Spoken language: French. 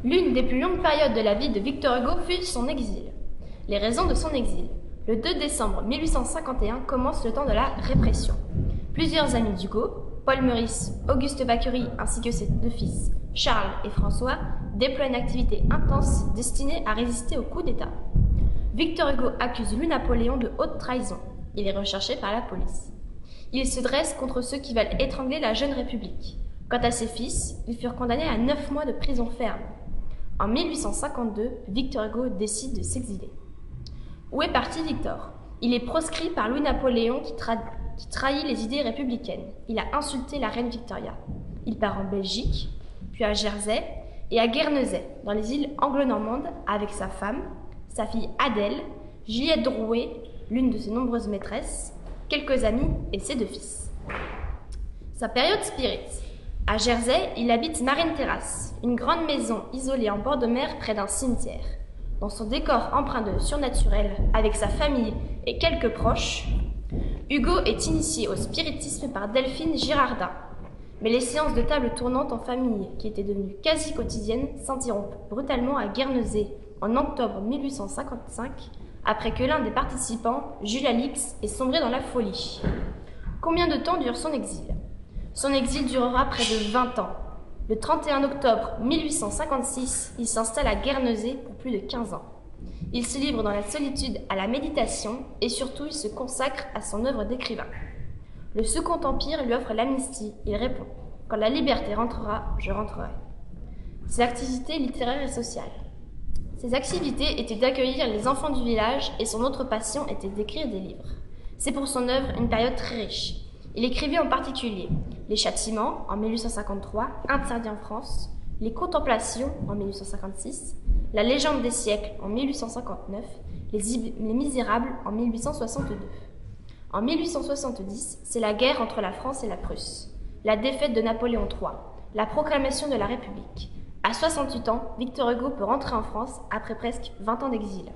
L'une des plus longues périodes de la vie de Victor Hugo fut son exil. Les raisons de son exil. Le 2 décembre 1851 commence le temps de la répression. Plusieurs amis d'Hugo, Paul Meurice, Auguste Vacquerie ainsi que ses deux fils, Charles et François, déploient une activité intense destinée à résister au coup d'État. Victor Hugo accuse Louis-Napoléon de haute trahison. Il est recherché par la police. Il se dresse contre ceux qui veulent étrangler la jeune République. Quant à ses fils, ils furent condamnés à 9 mois de prison ferme. En 1852, Victor Hugo décide de s'exiler. Où est parti Victor? Il est proscrit par Louis-Napoléon qui trahit les idées républicaines. Il a insulté la reine Victoria. Il part en Belgique, puis à Jersey et à Guernesey, dans les îles anglo-normandes, avec sa femme, sa fille Adèle, Juliette Drouet, l'une de ses nombreuses maîtresses, quelques amis et ses deux fils. Sa période spirit. À Jersey, il habite Marine Terrace, une grande maison isolée en bord de mer près d'un cimetière. Dans son décor empreint de surnaturel, avec sa famille et quelques proches, Hugo est initié au spiritisme par Delphine Girardin. Mais les séances de table tournante en famille, qui étaient devenues quasi quotidiennes, s'interrompent brutalement à Guernesey en octobre 1855, après que l'un des participants, Jules Alix, ait sombré dans la folie. Combien de temps dure son exil? Son exil durera près de 20 ans. Le 31 octobre 1856, il s'installe à Guernesey pour plus de 15 ans. Il se livre dans la solitude à la méditation et surtout il se consacre à son œuvre d'écrivain. Le Second Empire lui offre l'amnistie. Il répond « Quand la liberté rentrera, je rentrerai ». Ses activités littéraires et sociales. Ses activités étaient d'accueillir les enfants du village et son autre passion était d'écrire des livres. C'est pour son œuvre une période très riche. Il écrivit en particulier Les Châtiments en 1853, interdit en France, Les Contemplations en 1856, La Légende des siècles en 1859, Les Misérables en 1862. En 1870, c'est la guerre entre la France et la Prusse, la défaite de Napoléon III, la proclamation de la République. À 68 ans, Victor Hugo peut rentrer en France après presque 20 ans d'exil.